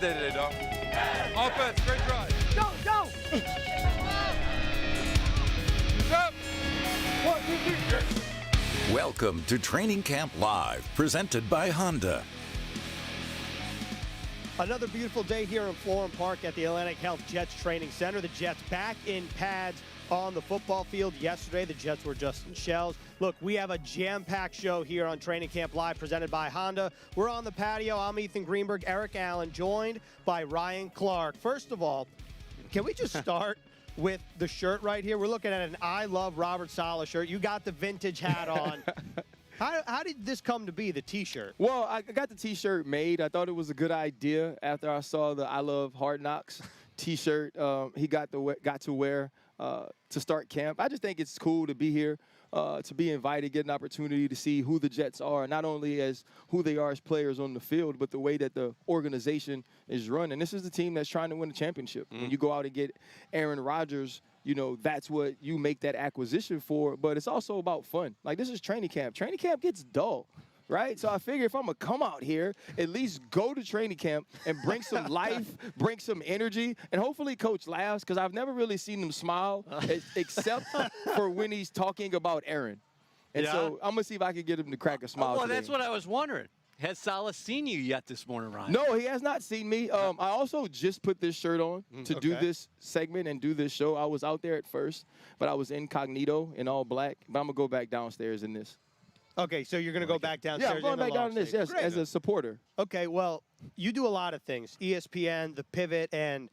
birthday today, dog. Offense, great drive. Go! He's up. 1, 2, 3. Welcome to Training Camp Live, presented by Honda. Another beautiful day here in Florham Park at the Atlantic Health Jets Training Center. The Jets back in pads on the football field. Yesterday, the Jets were just in shells. Look, we have a jam-packed show here on Training Camp Live presented by Honda. We're on the patio. I'm Ethan Greenberg, Eric Allen, joined by Ryan Clark. First of all, can we just start with the shirt right here? We're looking at an I Love Robert Saleh shirt. You got the vintage hat on. How did this come to be, the T-shirt? Well, I got the T-shirt made. I thought it was a good idea after I saw the I Love Hard Knocks T-shirt he got to wear to start camp. I just think it's cool to be here, to be invited, get an opportunity to see who the Jets are, not only as who they are as players on the field, but the way that the organization is run. And this is the team that's trying to win a championship. When you go out and get Aaron Rodgers, you know, that's what you make that acquisition for. But it's also about fun. Like, this is training camp. Training camp gets dull, right? So I figure if I'm going to come out here, at least go to training camp and bring some life, bring some energy, and hopefully Coach laughs, because I've never really seen him smile except for when he's talking about Aaron. And so I'm going to see if I can get him to crack a smile Well, today. that's what I was wondering. Has Saleh seen you yet this morning, Ryan? No, he has not seen me. I also just put this shirt on to do this segment and do this show. I was out there at first, but I was incognito in all black. But I'm going to go back downstairs in this. Okay, so you're going to go back downstairs. Yeah, I'm going back down in this, yes, as a supporter. Okay, well, you do a lot of things. ESPN, The Pivot, and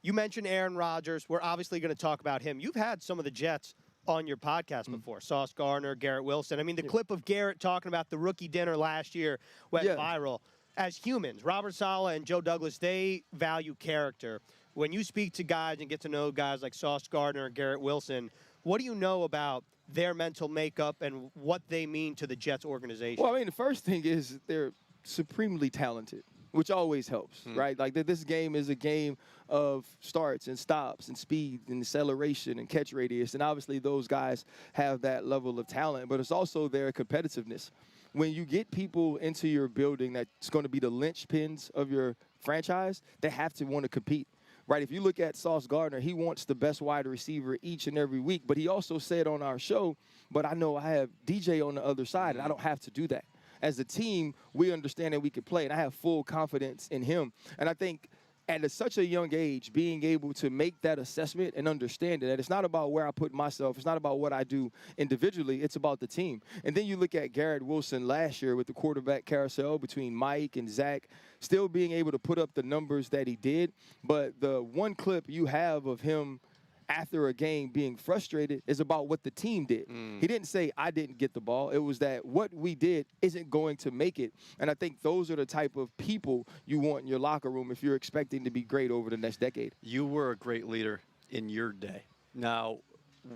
you mentioned Aaron Rodgers. We're obviously going to talk about him. You've had some of the Jets on your podcast before. Sauce Gardner, Garrett Wilson. I mean, the clip of Garrett talking about the rookie dinner last year went viral. As humans, Robert Saleh and Joe Douglas, they value character. When you speak to guys and get to know guys like Sauce Gardner and Garrett Wilson, what do you know about their mental makeup and what they mean to the Jets organization? Well, I mean, the first thing is they're supremely talented, which always helps, right? Like, this game is a game of starts and stops and speed and acceleration and catch radius. And obviously those guys have that level of talent, but it's also their competitiveness. When you get people into your building that's going to be the linchpins of your franchise, they have to want to compete. Right, if you look at Sauce Gardner, he wants the best wide receiver each and every week. But he also said on our show, but I know I have DJ on the other side, and I don't have to do that. As a team, we understand that we can play, and I have full confidence in him. And I think at such a young age, being able to make that assessment and understand that it's not about where I put myself, it's not about what I do individually, it's about the team. And then you look at Garrett Wilson last year with the quarterback carousel between Mike and Zach, still being able to put up the numbers that he did. But the one clip you have of him after a game being frustrated is about what the team did. He didn't say, I didn't get the ball. It was that what we did isn't going to make it. And I think those are the type of people you want in your locker room if you're expecting to be great over the next decade. You were a great leader in your day. Now,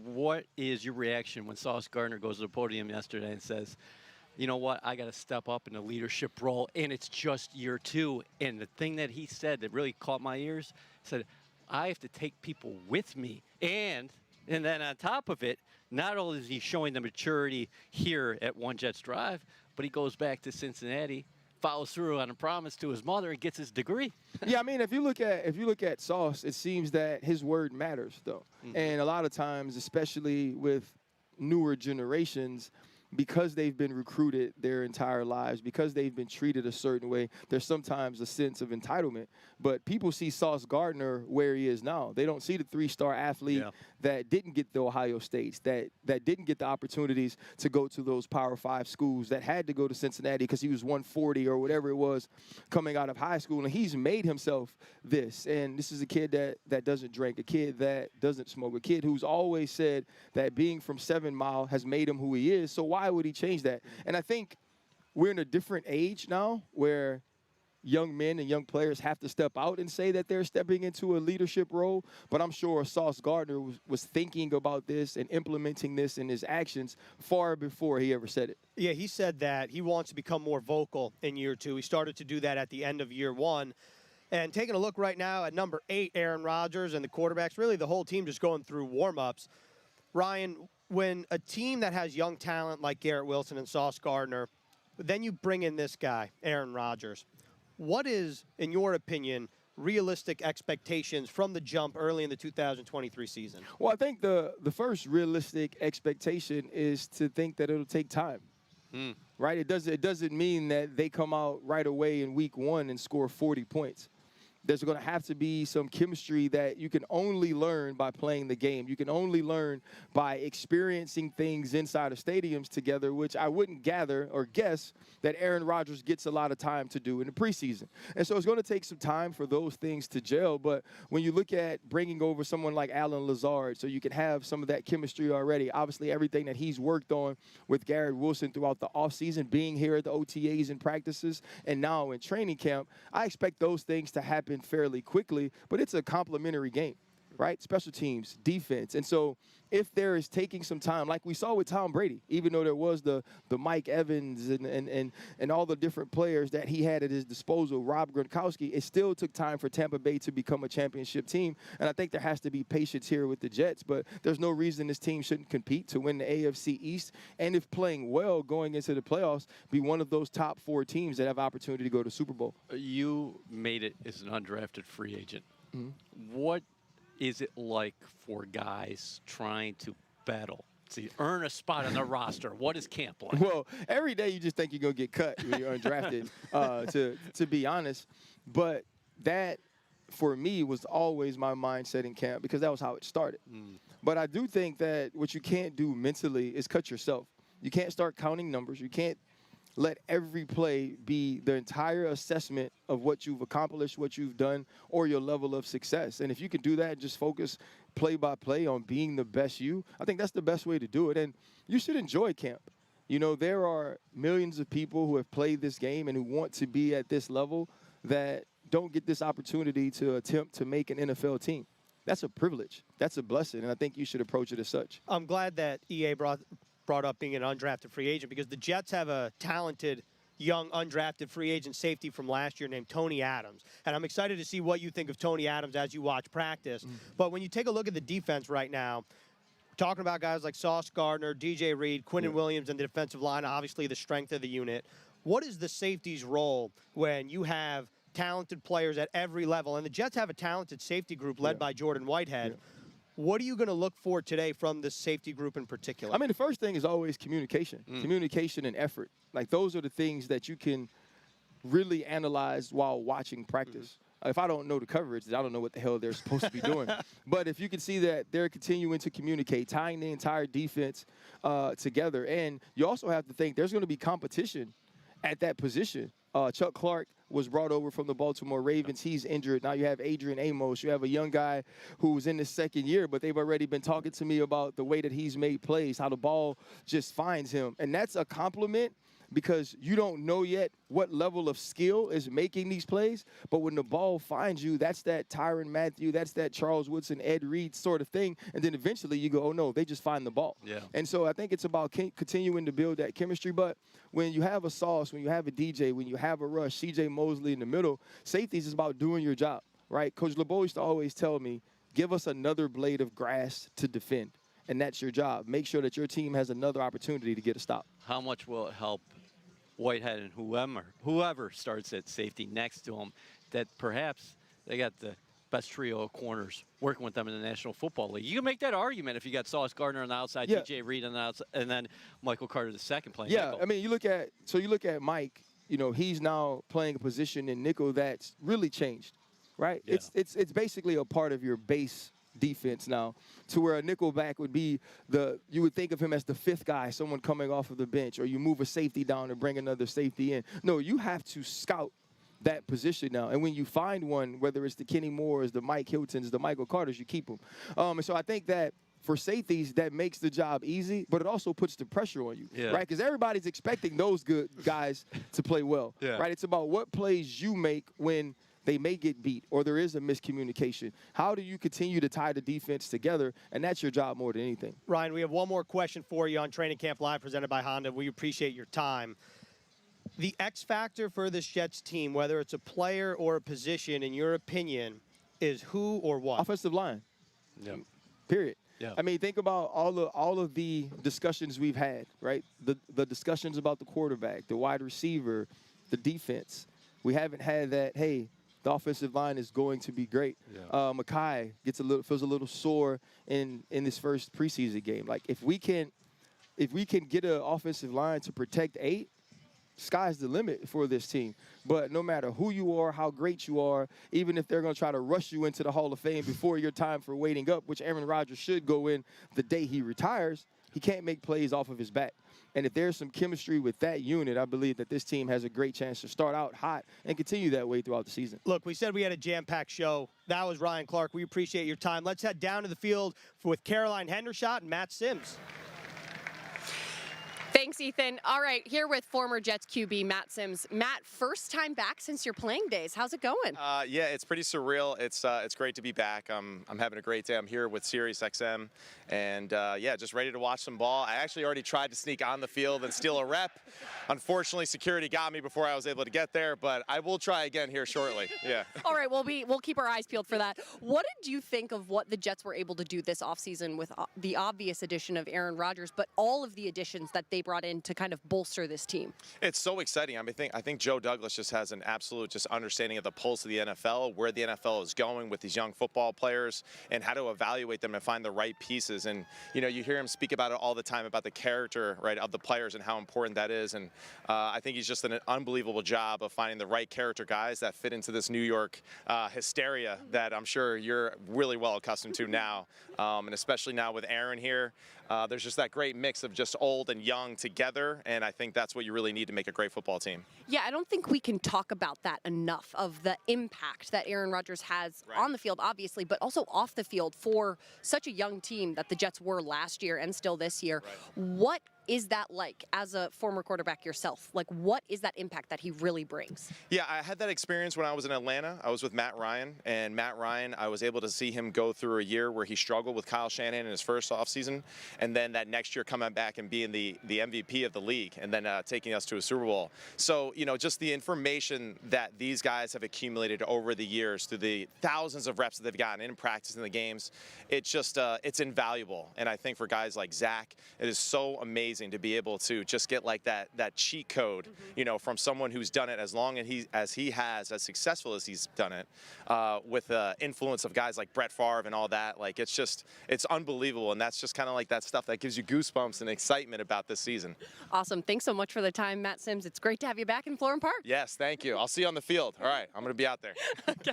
what is your reaction when Sauce Gardner goes to the podium yesterday and says, you know what, I got to step up in a leadership role, and it's just year 2. And the thing that he said that really caught my ears, said, I have to take people with me. And then on top of it, not only is he showing the maturity here at One Jets Drive, but he goes back to Cincinnati, follows through on a promise to his mother, and gets his degree. Yeah, I mean, if you look at Sauce, it seems that his word matters, though. And a lot of times, especially with newer generations, because they've been recruited their entire lives, because they've been treated a certain way, there's sometimes a sense of entitlement. But people see Sauce Gardner where he is now. They don't see the 3-star athlete that didn't get the Ohio States, that didn't get the opportunities to go to those Power 5 schools, that had to go to Cincinnati because he was 140 or whatever it was coming out of high school. And he's made himself this. And this is a kid that doesn't drink, a kid that doesn't smoke, a kid who's always said that being from 7 Mile has made him who he is. So why would he change that? And I think we're in a different age now where young men and young players have to step out and say that they're stepping into a leadership role. But I'm sure Sauce Gardner was thinking about this and implementing this in his actions far before he ever said it. Yeah, he said that he wants to become more vocal in year 2. He started to do that at the end of year 1. And taking a look right now at number 8, Aaron Rodgers, and the quarterbacks, really the whole team just going through warm-ups. Ryan, when a team that has young talent like Garrett Wilson and Sauce Gardner, then you bring in this guy, Aaron Rodgers, what is, in your opinion, realistic expectations from the jump early in the 2023 season? Well, I think the first realistic expectation is to think that it'll take time. Right? It doesn't mean that they come out right away in week 1 and score 40 points. There's going to have to be some chemistry that you can only learn by playing the game. You can only learn by experiencing things inside of stadiums together, which I wouldn't gather or guess that Aaron Rodgers gets a lot of time to do in the preseason. And so it's going to take some time for those things to gel. But when you look at bringing over someone like Alan Lazard, so you can have some of that chemistry already, obviously everything that he's worked on with Garrett Wilson throughout the offseason, being here at the OTAs and practices, and now in training camp, I expect those things to happen fairly quickly, but it's a complementary game, right? Special teams, defense. And so if there is taking some time, like we saw with Tom Brady, even though there was the Mike Evans and all the different players that he had at his disposal, Rob Gronkowski, it still took time for Tampa Bay to become a championship team. And I think there has to be patience here with the Jets, but there's no reason this team shouldn't compete to win the AFC East. And if playing well going into the playoffs, be one of those top 4 teams that have opportunity to go to Super Bowl. You made it as an undrafted free agent. What is it like for guys trying to battle to earn a spot on the roster? What is camp like? Well, every day you just think you're going to get cut when you're undrafted, to be honest. But that, for me, was always my mindset in camp because that was how it started. But I do think that what you can't do mentally is cut yourself. You can't start counting numbers. You can't let every play be the entire assessment of what you've accomplished, what you've done, or your level of success. And if you can do that and just focus play by play on being the best you, I think that's the best way to do it. And you should enjoy camp. You know, there are millions of people who have played this game and who want to be at this level that don't get this opportunity to attempt to make an NFL team. That's a privilege. That's a blessing. And I think you should approach it as such. I'm glad that EA brought up being an undrafted free agent because the Jets have a talented young undrafted free agent safety from last year named Tony Adams. And I'm excited to see what you think of Tony Adams as you watch practice. But when you take a look at the defense right now, talking about guys like Sauce Gardner, DJ Reed, Quinnen Williams, and the defensive line, obviously the strength of the unit. What is the safety's role when you have talented players at every level? And the Jets have a talented safety group led by Jordan Whitehead. What are you going to look for today from the safety group in particular? I mean, the first thing is always communication. Communication and effort. Like, those are the things that you can really analyze while watching practice. If I don't know the coverage, then I don't know what the hell they're supposed to be doing. But if you can see that they're continuing to communicate, tying the entire defense together. And you also have to think there's going to be competition at that position. Chuck Clark was brought over from the Baltimore Ravens. He's injured. Now you have Adrian Amos. You have a young guy who's in his second year, but they've already been talking to me about the way that he's made plays, how the ball just finds him. And that's a compliment because you don't know yet what level of skill is making these plays. But when the ball finds you, that's that Tyrann Mathieu, that's that Charles Woodson, Ed Reed sort of thing. And then eventually you go, oh, no, they just find the ball. And so I think it's about continuing to build that chemistry. But when you have a Sauce, when you have a DJ, when you have a Rush, C.J. Mosley in the middle, safeties is about doing your job, right? Coach LeBeau used to always tell me, give us another blade of grass to defend. And that's your job. Make sure that your team has another opportunity to get a stop. How much will it help Whitehead and whoever starts at safety next to him, that perhaps they got the best trio of corners working with them in the National Football League? You can make that argument if you got Sauce Gardner on the outside, DJ Reed on the outside, and then Michael Carter the second playing nickel. I mean, you look at Mike, you know, he's now playing a position in nickel that's really changed, right? It's basically a part of your base defense now, to where a nickelback would be you would think of him as the fifth guy, someone coming off of the bench, or you move a safety down and bring another safety in. No, you have to scout that position now. And when you find one, whether it's the Kenny Moores, the Mike Hiltons, the Michael Carters, you keep them. And so I think that for safeties, that makes the job easy, but it also puts the pressure on you, right? Because everybody's expecting those good guys to play well, right? It's about what plays you make when they may get beat or there is a miscommunication. How do you continue to tie the defense together? And that's your job more than anything. Ryan, we have one more question for you on Training Camp Live presented by Honda. We appreciate your time. The X factor for this Jets team, whether it's a player or a position, in your opinion, is who or what? Offensive line. Period. I mean, think about all of the discussions we've had, right? The discussions about the quarterback, the wide receiver, the defense. We haven't had that, hey, the offensive line is going to be great. Yeah. Mekhi feels a little sore in this first preseason game. Like if we can get an offensive line to protect 8, sky's the limit for this team. But no matter who you are, how great you are, even if they're going to try to rush you into the Hall of Fame before your time for waiting up, which Aaron Rodgers should go in the day he retires, he can't make plays off of his back. And if there's some chemistry with that unit, I believe that this team has a great chance to start out hot and continue that way throughout the season. Look, we said we had a jam-packed show. That was Ryan Clark. We appreciate your time. Let's head down to the field with Caroline Hendershot and Matt Sims. Thanks, Ethan. All right, here with former Jets QB Matt Sims. Matt, first time back since your playing days. How's it going? Yeah, it's pretty surreal. It's great to be back. I'm having a great day. I'm here with SiriusXM, and yeah, just ready to watch some ball. I actually already tried to sneak on the field and steal a rep. Unfortunately, security got me before I was able to get there, but I will try again here shortly. Yeah. All right, we'll keep our eyes peeled for that. What did you think of what the Jets were able to do this offseason with the obvious addition of Aaron Rodgers, but all of the additions that they brought in to kind of bolster this team? It's so exciting. I think Joe Douglas just has an absolute just understanding of the pulse of the NFL, where the NFL is going with these young football players, and how to evaluate them and find the right pieces. And you know, you hear him speak about it all the time, about the character, right, of the players and how important that is. And I think he's just done an unbelievable job of finding the right character guys that fit into this New York hysteria that I'm sure you're really well accustomed to now, and especially now with Aaron here. There's just that great mix of just old and young together, and I think that's what you really need to make a great football team. Yeah, I don't think we can talk about that enough, of the impact that Aaron Rodgers has on the field, obviously, but also off the field for such a young team that the Jets were last year and still this year. What is that like as a former quarterback yourself? Like, what is that impact that he really brings? Yeah, I had that experience when I was in Atlanta. I was with Matt Ryan, and Matt Ryan, I was able to see him go through a year where he struggled with Kyle Shanahan in his first offseason, and then that next year coming back and being the MVP of the league, and then taking us to a Super Bowl. So, you know, just the information that these guys have accumulated over the years through the thousands of reps that they've gotten in practice in the games, it's just, it's invaluable. And I think for guys like Zach, it is so amazing to be able to just get like that cheat code, you know, from someone who's done it as long as he has, as successful as he's done it, with the influence of guys like Brett Favre and all that. Like, it's unbelievable, and that's just kind of like that stuff that gives you goosebumps and excitement about this season. Awesome. Thanks so much for the time, Matt Sims. It's great to have you back in Florham Park. Yes, thank you. I'll see you on the field. All right, I'm going to be out there. Okay.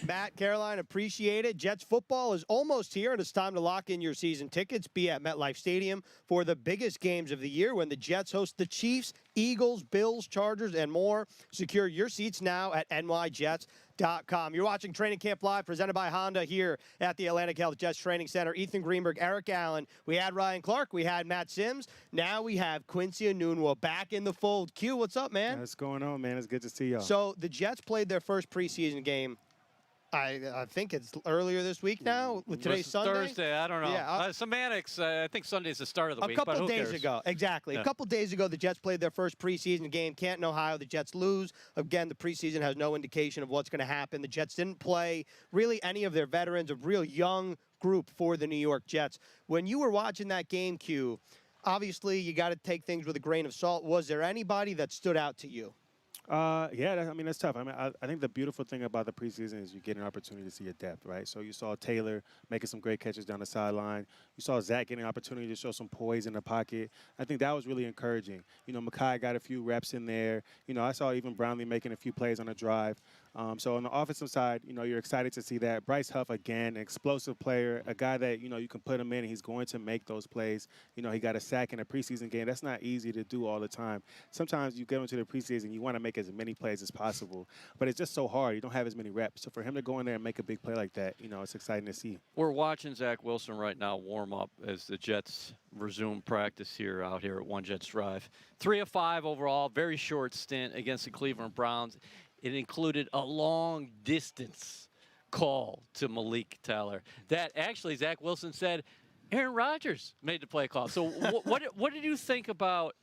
Matt, Caroline, appreciate it. Jets football is almost here, and it's time to lock in your season tickets. Be at MetLife Stadium for the biggest games of the year when the Jets host the Chiefs, Eagles, Bills, Chargers, and more. Secure your seats now at nyjets.com. You're watching Training Camp Live, presented by Honda here at the Atlantic Health Jets Training Center. Ethan Greenberg, Eric Allen. We had Ryan Clark. We had Matt Sims. Now we have Quincy Enunwa back in the fold. Q, what's up, man? What's going on, man? It's good to see y'all. So the Jets played their first preseason game. I think it's earlier this week now. Today's Sunday. Thursday, I don't know. Yeah, semantics, I think Sunday's the start of the week. A couple but who days cares? ago, exactly. Yeah. A couple days ago, the Jets played their first preseason game. Canton, Ohio. The Jets lose. Again, the preseason has no indication of what's going to happen. The Jets didn't play really any of their veterans, a real young group for the New York Jets. When you were watching that game, Q, obviously you got to take things with a grain of salt. Was there anybody that stood out to you? Yeah, I mean, that's tough. I mean, I think the beautiful thing about the preseason is you get an opportunity to see a depth, right? So you saw Taylor making some great catches down the sideline. You saw Zach getting an opportunity to show some poise in the pocket. I think that was really encouraging. You know, Mekhi got a few reps in there. You know, I saw even Brownlee making a few plays on a drive. So on the offensive side, you know, you're excited to see that. Bryce Huff, again, an explosive player, a guy that, you know, you can put him in and he's going to make those plays. You know, he got a sack in a preseason game. That's not easy to do all the time. Sometimes you get into the preseason, you want to make as many plays as possible, but it's just so hard. You don't have as many reps. So for him to go in there and make a big play like that, you know, it's exciting to see. We're watching Zach Wilson right now warm up as the Jets resume practice out here at One Jets Drive. 3 of 5 overall, very short stint against the Cleveland Browns. It included a long distance call to Malik Taylor that actually Zach Wilson said Aaron Rodgers made the play call. So what did you think about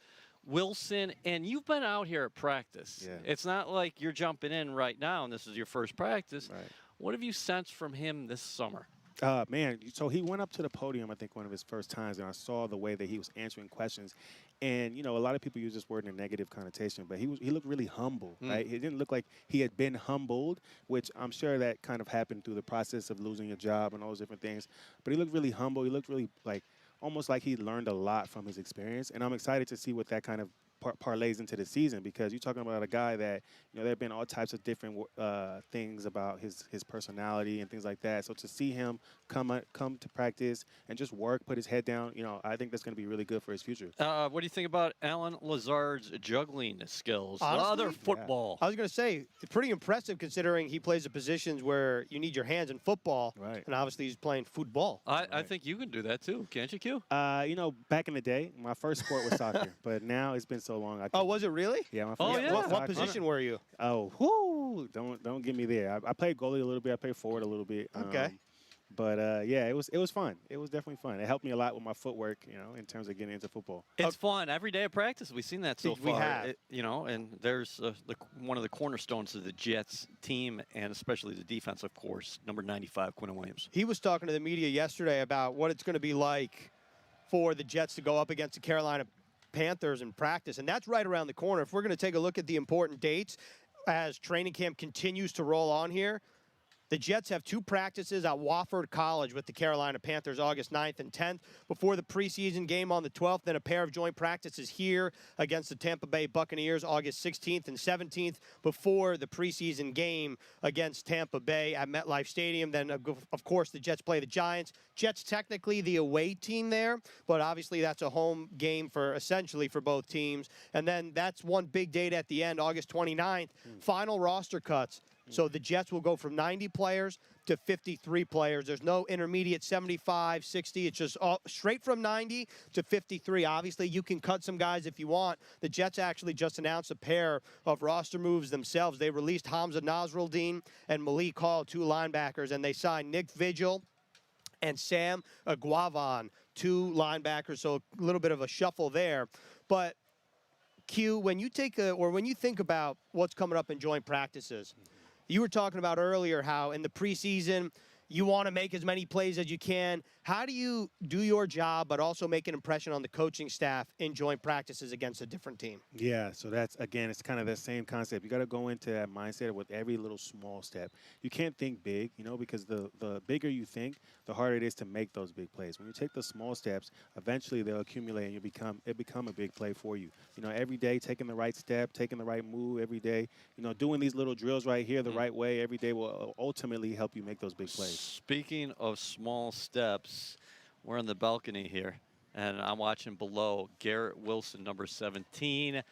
Wilson? And you've been out here at practice. Yeah. It's not like you're jumping in right now and this is your first practice. Right. What have you sensed from him this summer? Man, so he went up to the podium, I think, one of his first times, and I saw the way that he was answering questions. And, a lot of people use this word in a negative connotation, but he looked really humble, right? He didn't look like he had been humbled, which I'm sure that kind of happened through the process of losing your job and all those different things. But he looked really humble. He looked really, almost like he learned a lot from his experience. And I'm excited to see what that kind of parlays into the season, because you're talking about a guy that, there have been all types of different things about his personality and things like that. So to see him come to practice and just work, put his head down, I think that's going to be really good for his future. What do you think about Alan Lazard's juggling skills? Honestly, Other football. I was going to say, pretty impressive considering he plays the positions where you need your hands in football. Right. And obviously he's playing football. I think you can do that too, can't you, Q? Back in the day, my first sport was soccer, but now it's been so long. Oh, was it really? Yeah, my first Oh, sport yeah. was What soccer. position were you? Oh, whoo! Don't get me there. I played goalie a little bit. I played forward a little bit. Okay. But yeah, it was fun. It was definitely fun. It helped me a lot with my footwork, in terms of getting into football. It's fun every day of practice. We've seen that so We far. have. And there's one of the cornerstones of the Jets team, and especially the defense, of course, number 95, Quinton Williams. He was talking to the media yesterday about what it's going to be like for the Jets to go up against the Carolina Panthers in practice, and that's right around the corner. If we're going to take a look at the important dates as training camp continues to roll on here, the Jets have 2 practices at Wofford College with the Carolina Panthers August 9th and 10th before the preseason game on the 12th. Then a pair of joint practices here against the Tampa Bay Buccaneers August 16th and 17th before the preseason game against Tampa Bay at MetLife Stadium. Then, of course, the Jets play the Giants. Jets technically the away team there, but obviously that's a home game essentially for both teams. And then that's one big date at the end, August 29th, final roster cuts. So the Jets will go from 90 players to 53 players. There's no intermediate 75, 60. It's just all straight from 90 to 53. Obviously, you can cut some guys if you want. The Jets actually just announced a pair of roster moves themselves. They released Hamza Nasruddin and Malik Hall, 2 linebackers, and they signed Nick Vigil and Sam Aguavan, 2 linebackers. So a little bit of a shuffle there. But Q, when you think about what's coming up in joint practices, you were talking about earlier how in the preseason you want to make as many plays as you can. How do you do your job but also make an impression on the coaching staff in joint practices against a different team? Yeah, so that's, again, it's kind of the same concept. You got to go into that mindset with every little small step. You can't think big, because the bigger you think, the harder it is to make those big plays. When you take the small steps, eventually they'll accumulate and it become a big play for you. Every day taking the right step, taking the right move every day, doing these little drills right here the right way every day will ultimately help you make those big plays. Speaking of small steps, we're on the balcony here, and I'm watching below Garrett Wilson, number 17,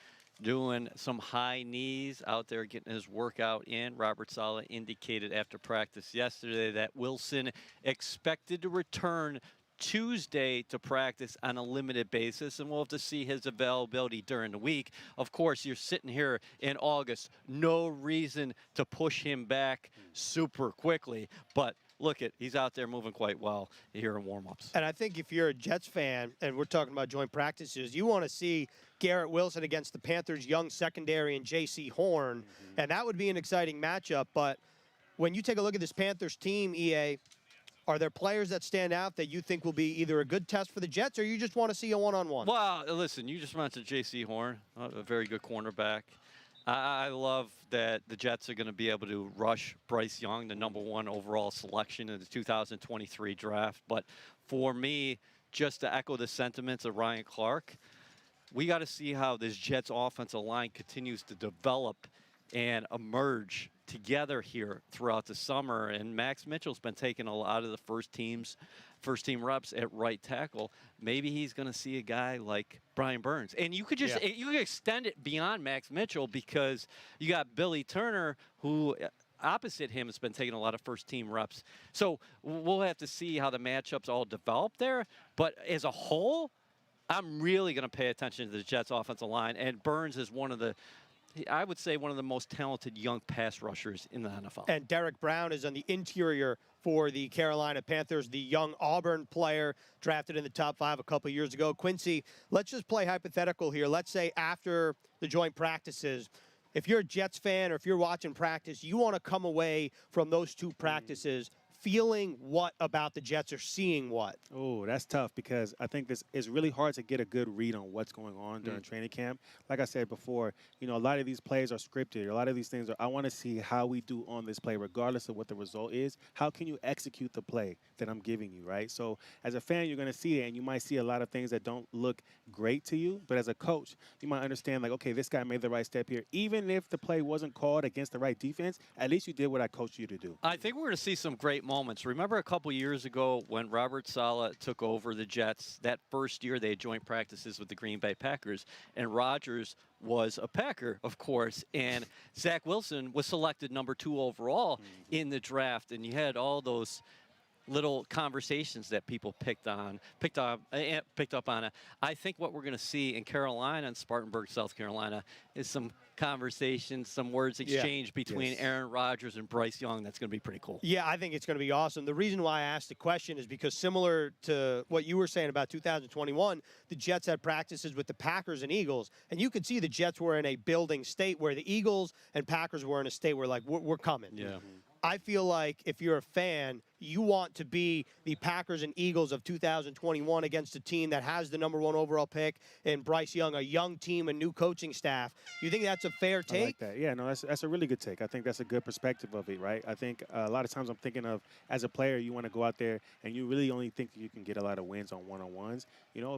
doing some high knees out there, getting his workout in. Robert Saleh indicated after practice yesterday that Wilson expected to return Tuesday to practice on a limited basis, and we'll have to see his availability during the week. Of course, you're sitting here in August, no reason to push him back super quickly, but look he's out there moving quite well here in warm-ups. And I think if you're a Jets fan, and we're talking about joint practices, you want to see Garrett Wilson against the Panthers' young secondary and J.C. Horn, and that would be an exciting matchup. But when you take a look at this Panthers team, EA, are there players that stand out that you think will be either a good test for the Jets or you just want to see a one-on-one? Well, listen, you just mentioned J.C. Horn, a very good cornerback. I love that the Jets are going to be able to rush Bryce Young, the #1 overall selection in the 2023 draft. But for me, just to echo the sentiments of Ryan Clark, we got to see how this Jets offensive line continues to develop and emerge together here throughout the summer. And Max Mitchell's been taking a lot of the first team reps at right tackle. Maybe he's going to see a guy like Brian Burns. And you could just you could extend it beyond Max Mitchell, because you got Billy Turner, who opposite him has been taking a lot of first team reps. So we'll have to see how the matchups all develop there. But as a whole, I'm really going to pay attention to the Jets offensive line. And Burns is I would say one of the most talented young pass rushers in the NFL. And Derek Brown is on the interior for the Carolina Panthers, the young Auburn player drafted in the top 5 a couple years ago. Quincy, let's just play hypothetical here. Let's say after the joint practices, if you're a Jets fan or if you're watching practice, you want to come away from those 2 practices feeling what about the Jets or seeing what? Oh, that's tough because I think it's really hard to get a good read on what's going on during training camp. Like I said before, a lot of these plays are scripted. A lot of these things I want to see how we do on this play, regardless of what the result is. How can you execute the play that I'm giving you, right? So as a fan, you're going to see it, and you might see a lot of things that don't look great to you. But as a coach, you might understand, like, okay, this guy made the right step here. Even if the play wasn't called against the right defense, at least you did what I coached you to do. I think we're going to see some great moments. Remember a couple years ago when Robert Saleh took over the Jets, that first year they had joint practices with the Green Bay Packers, and Rodgers was a Packer, of course, and Zach Wilson was selected number 2 overall in the draft, and you had all those little conversations that people picked up on it. I think what we're going to see in Carolina and Spartanburg, South Carolina, is some conversations, some words exchanged between Aaron Rodgers and Bryce Young. That's going to be pretty cool. Yeah, I think it's going to be awesome. The reason why I asked the question is because similar to what you were saying about 2021, the Jets had practices with the Packers and Eagles, and you could see the Jets were in a building state where the Eagles and Packers were in a state where, like, we're coming. Yeah. I feel like if you're a fan, you want to be the Packers and Eagles of 2021 against a team that has the number 1 overall pick and Bryce Young, a young team, a new coaching staff. You think that's a fair take? I like that. Yeah, no, that's a really good take. I think that's a good perspective of it, right? I think a lot of times I'm thinking of, as a player, you want to go out there and you really only think you can get a lot of wins on one-on-ones.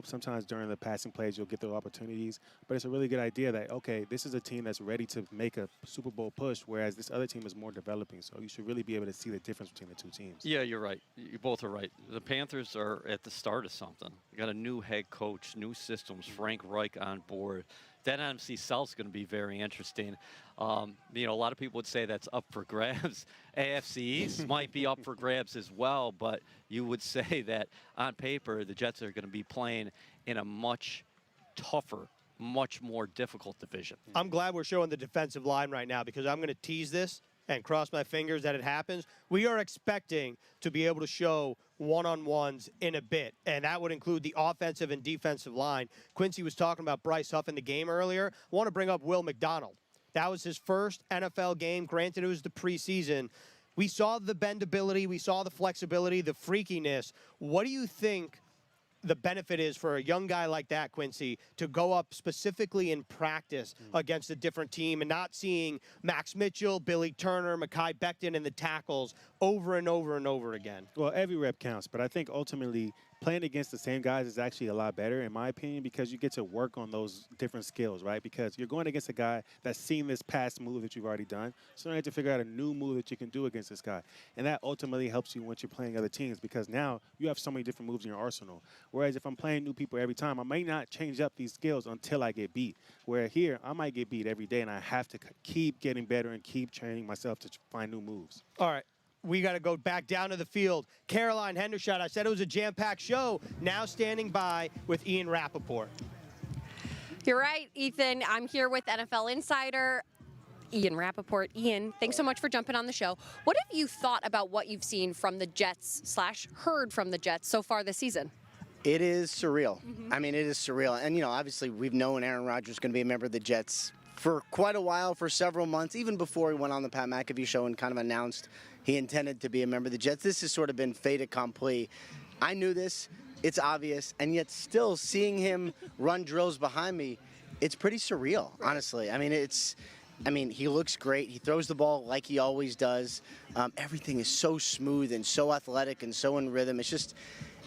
Sometimes during the passing plays you'll get those opportunities, but it's a really good idea that, okay, this is a team that's ready to make a Super Bowl push, whereas this other team is more developing. So you should really be able to see the difference between the two teams. Yeah, you're right. You both are right. The Panthers are at the start of something. You got a new head coach, new systems, Frank Reich on board. That NFC South is going to be very interesting. A lot of people would say that's up for grabs. AFC East might be up for grabs as well, but you would say that on paper the Jets are going to be playing in a much tougher, much more difficult division. I'm glad we're showing the defensive line right now because I'm going to tease this and cross my fingers that it happens. We are expecting to be able to show one-on-ones in a bit, and that would include the offensive and defensive line. Quincy was talking about Bryce Huff in the game earlier. I want to bring up Will McDonald. That was his first NFL game. Granted, it was the preseason. We saw the bendability. We saw the flexibility, the freakiness. What do you think the benefit is for a young guy like that, Quincy, to go up specifically in practice against a different team and not seeing Max Mitchell, Billy Turner, Mekhi Becton in the tackles over and over and over again? Well, every rep counts, but I think ultimately playing against the same guys is actually a lot better, in my opinion, because you get to work on those different skills, right? Because you're going against a guy that's seen this past move that you've already done, so you have to figure out a new move that you can do against this guy. And that ultimately helps you once you're playing other teams, because now you have so many different moves in your arsenal. Whereas if I'm playing new people every time, I may not change up these skills until I get beat. Where here, I might get beat every day, and I have to keep getting better and keep training myself to find new moves. All right. We got to go back down to the field. Caroline Hendershot, I said it was a jam-packed show. Now standing by with Ian Rappaport. You're right, Ethan. I'm here with NFL Insider Ian Rappaport. Ian, thanks so much for jumping on the show. What have you thought about what you've seen from the Jets / heard from the Jets so far this season? It is surreal. I mean, it is surreal. And, obviously we've known Aaron Rodgers is going to be a member of the Jets for quite a while, for several months, even before he went on the Pat McAfee show and kind of announced he intended to be a member of the Jets. This has sort of been fait accompli. I knew this. It's obvious. And yet still seeing him run drills behind me, it's pretty surreal, honestly. I mean, he looks great. He throws the ball like he always does. Everything is so smooth and so athletic and so in rhythm.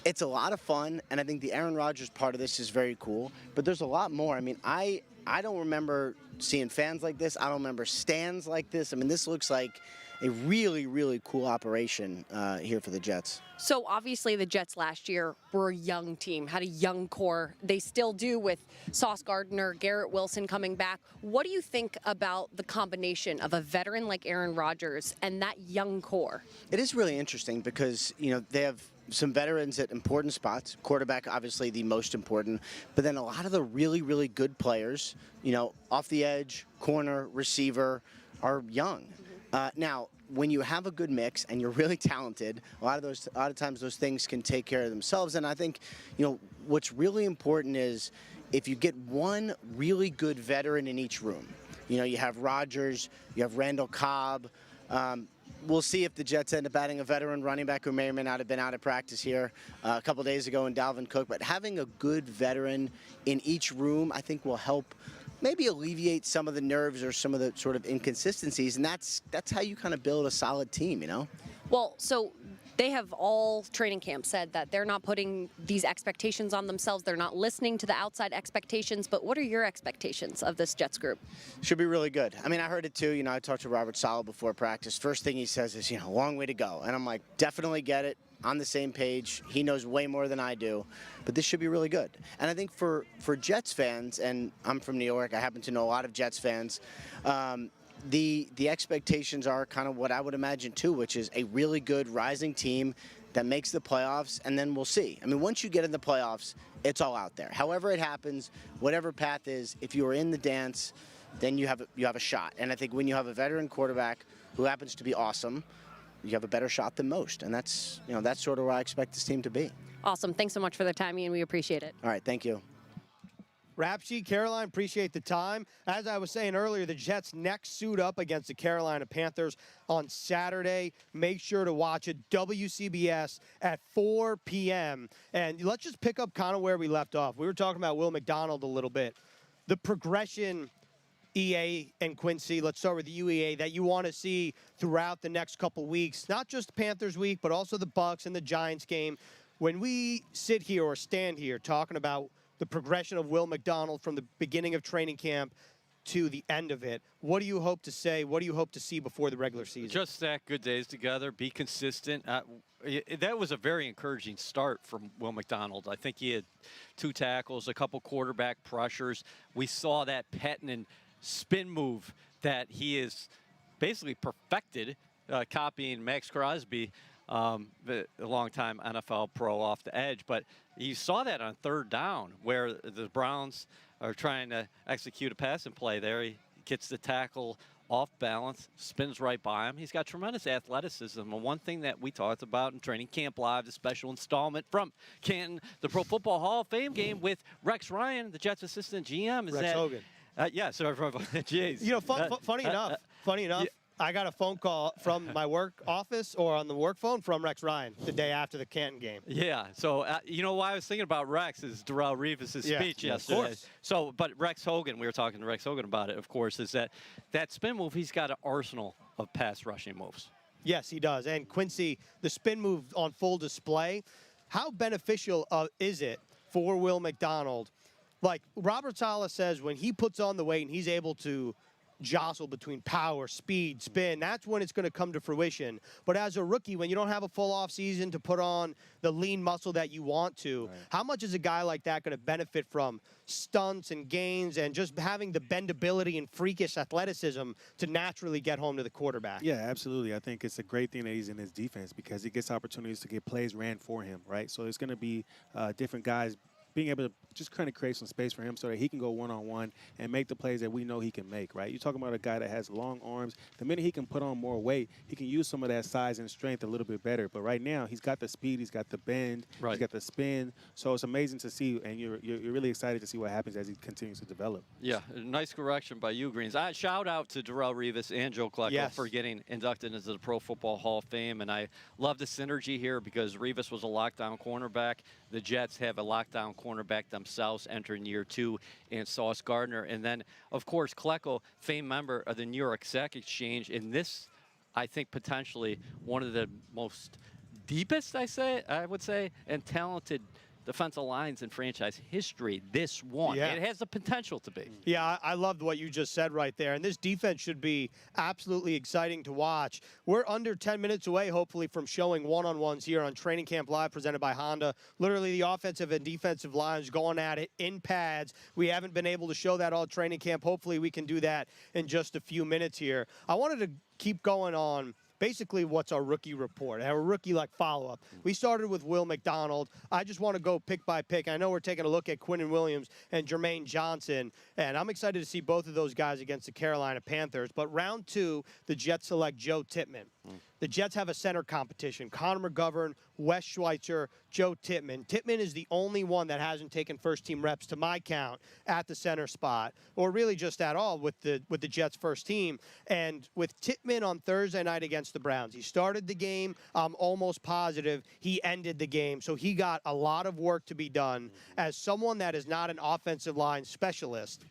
It's a lot of fun, and I think the Aaron Rodgers part of this is very cool. But there's a lot more. I mean, I don't remember seeing fans like this. I don't remember stands like this. I mean, this looks like a really, really cool operation here for the Jets. So obviously the Jets last year were a young team, had a young core. They still do with Sauce Gardner, Garrett Wilson coming back. What do you think about the combination of a veteran like Aaron Rodgers and that young core? It is really interesting because, they have some veterans at important spots. Quarterback, obviously the most important, but then a lot of the really, really good players, off the edge, corner, receiver, are young. Now, when you have a good mix and you're really talented, a lot of times those things can take care of themselves. And I think, what's really important is if you get one really good veteran in each room. You have Rodgers, you have Randall Cobb. we'll see if the Jets end up adding a veteran running back who may or may not have been out of practice here a couple days ago in Dalvin Cook. But having a good veteran in each room, I think, will help maybe alleviate some of the nerves or some of the sort of inconsistencies. And that's how you kind of build a solid team, you know? Well, so they have all training camp said that they're not putting these expectations on themselves. They're not listening to the outside expectations. But what are your expectations of this Jets group? Should be really good. I mean, I heard it too. You know, I talked to Robert Saleh before practice. First thing he says is, you know, long way to go. And I'm like, definitely get it. On the same page. He knows way more than I do. But this should be really good. And I think for Jets fans, and I'm from New York, I happen to know a lot of Jets fans, the expectations are kind of what I would imagine too, which is a really good rising team that makes the playoffs, and then we'll see. I mean, once you get in the playoffs, it's all out there. However it happens, whatever path is, if you are in the dance, then you have a shot. And I think when you have a veteran quarterback who happens to be awesome, you have a better shot than most. And that's sort of where I expect this team to be. Awesome. Thanks so much for the time, Ian. We appreciate it. All right, thank you. Rap sheet, Caroline, appreciate the time. As I was saying earlier, the Jets next suit up against the Carolina Panthers on Saturday. Make sure to watch it, WCBS at 4 p.m. And let's just pick up kind of where we left off. We were talking about Will McDonald a little bit. The progression, EA and Quincy, let's start with UEA, that you want to see throughout the next couple weeks, not just Panthers week, but also the Bucs and the Giants game. When we sit here or stand here talking about the progression of Will McDonald from the beginning of training camp to the end of it, what do you hope to say? What do you hope to see before the regular season? Just stack good days together, be consistent. That was a very encouraging start from Will McDonald. I think he had 2 tackles, a couple quarterback pressures. We saw that patented spin move that he is basically perfected, copying Max Crosby, a longtime NFL pro off the edge. But you saw that on 3rd down where the Browns are trying to execute a passing play there. He gets the tackle off balance, spins right by him. He's got tremendous athleticism. And one thing that we talked about in Training Camp Live, the special installment from Canton, the Pro Football Hall of Fame game with Rex Ryan, the Jets assistant GM, is Rex Hogan. Yeah, so jeez. You know, funny enough, I got a phone call from my work office or on the work phone from Rex Ryan the day after the Canton game. Yeah, so you know why I was thinking about Rex is Darrelle Revis' speech yesterday. Of course. So, but Rex Hogan, we were talking to Rex Hogan about it, of course, is that spin move, he's got an arsenal of pass rushing moves. Yes, he does. And Quincy, the spin move on full display, how beneficial is it for Will McDonald? Like Robert Saleh says, when he puts on the weight and he's able to jostle between power, speed, spin, that's when it's going to come to fruition. But as a rookie, when you don't have a full off season to put on the lean muscle that you want to, right, how much is a guy like that going to benefit from stunts and gains and just having the bendability and freakish athleticism to naturally get home to the quarterback? Yeah, absolutely. I think it's a great thing that he's in his defense because he gets opportunities to get plays ran for him, right? So it's going to be different guys being able to just kind of create some space for him so that he can go one-on-one and make the plays that we know he can make, right? You're talking about a guy that has long arms. The minute he can put on more weight, he can use some of that size and strength a little bit better. But right now, he's got the speed, he's got the bend, right, he's got the spin. So it's amazing to see, and you're really excited to see what happens as he continues to develop. Yeah, nice correction by you, Greens. Shout out to Darrelle Revis and Joe Klecko for getting inducted into the Pro Football Hall of Fame. And I love the synergy here because Revis was a lockdown cornerback. The Jets have a lockdown cornerback themselves entering year 2 in Sauce Gardner. And then, of course, Klecko, famed member of the New York Sack Exchange. In this, I think, potentially one of the most deepest, I would say, and talented defensive lines in franchise history. This one. Yeah. It has the potential to be. Yeah, I loved what you just said right there. And this defense should be absolutely exciting to watch. We're under 10 minutes away, hopefully, from showing one-on-ones here on Training Camp Live presented by Honda. Literally, the offensive and defensive lines going at it in pads. We haven't been able to show that all training camp. Hopefully, we can do that in just a few minutes here. I wanted to keep going on basically what's our rookie report, our rookie-like follow-up. We started with Will McDonald. I just want to go pick by pick. I know we're taking a look at Quinnen Williams and Jermaine Johnson, and I'm excited to see both of those guys against the Carolina Panthers. But round 2, the Jets select Joe Tippmann. The Jets have a center competition. Connor McGovern, Wes Schweitzer, Joe Tippmann. Tippmann is the only one that hasn't taken first-team reps, to my count, at the center spot, or really just at all with the Jets' first team. And with Tippmann on Thursday night against the Browns, he started the game. I'm almost positive he ended the game. So he got a lot of work to be done as someone that is not an offensive line specialist.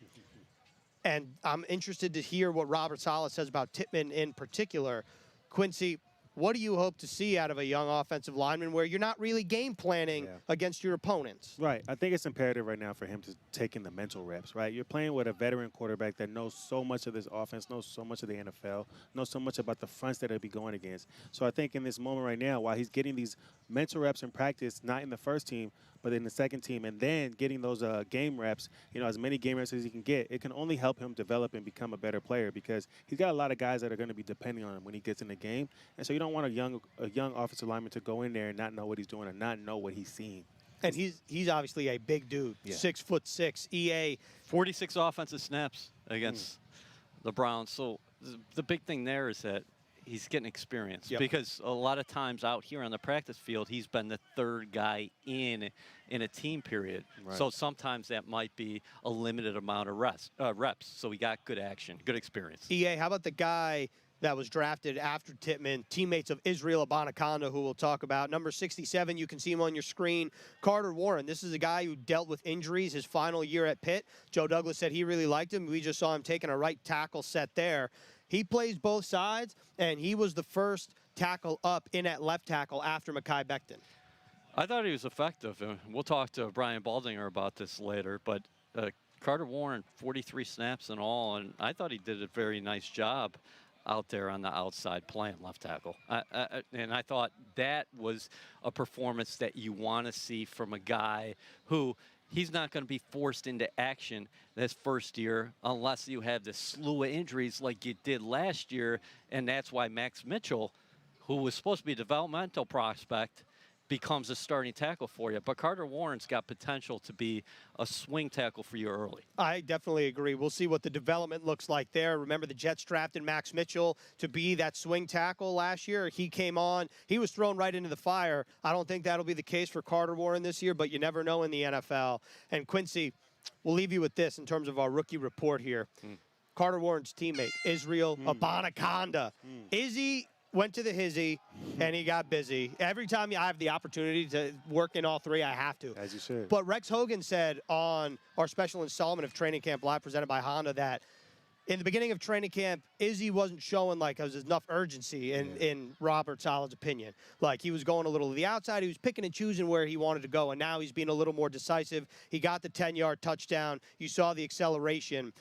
And I'm interested to hear what Robert Saleh says about Tippmann in particular. Quincy, what do you hope to see out of a young offensive lineman where you're not really game planning against your opponents? Right. I think it's imperative right now for him to take in the mental reps, right? You're playing with a veteran quarterback that knows so much of this offense, knows so much of the NFL, knows so much about the fronts that he'll be going against. So I think in this moment right now, while he's getting these mental reps in practice, not in the first team, but in the second team, and then getting those game reps, as many game reps as he can get, it can only help him develop and become a better player because he's got a lot of guys that are going to be depending on him when he gets in the game. And so you don't want a young offensive lineman to go in there and not know what he's doing and not know what he's seeing. And he's obviously a big dude, 6'6", EA. 46 offensive snaps against the Browns. So the big thing there is that he's getting experience because a lot of times out here on the practice field, he's been the third guy in a team period. Right. So sometimes that might be a limited amount of reps. So he got good action, good experience. EA, how about the guy that was drafted after Tippmann, teammates of Israel Abanikanda, who we'll talk about. Number 67, you can see him on your screen. Carter Warren, this is a guy who dealt with injuries his final year at Pitt. Joe Douglas said he really liked him. We just saw him taking a right tackle set there. He plays both sides, and he was the first tackle up in at left tackle after Mekhi Becton. I thought he was effective. We'll talk to Brian Baldinger about this later, but Carter Warren, 43 snaps in all, and I thought he did a very nice job out there on the outside playing left tackle. And I thought that was a performance that you want to see from a guy who he's not going to be forced into action this first year unless you have this slew of injuries like you did last year. And that's why Max Mitchell, who was supposed to be a developmental prospect, becomes a starting tackle for you. But Carter Warren's got potential to be a swing tackle for you early. I definitely agree. We'll see what the development looks like there. Remember, the Jets drafted Max Mitchell to be that swing tackle last year. He came on. He was thrown right into the fire. I don't think that'll be the case for Carter Warren this year, but you never know in the NFL. And Quincy, we'll leave you with this in terms of our rookie report here. Carter Warren's teammate, Israel Abanikanda. Izzy went to the hizzy, and he got busy. Every time I have the opportunity to work in all three, I have to. As you should. But Rex Hogan said on our special installment of Training Camp Live presented by Honda that in the beginning of training camp, Izzy wasn't showing like there was enough urgency in Robert Saleh's opinion. Like he was going a little to the outside. He was picking and choosing where he wanted to go, and now he's being a little more decisive. He got the 10-yard touchdown. You saw the acceleration.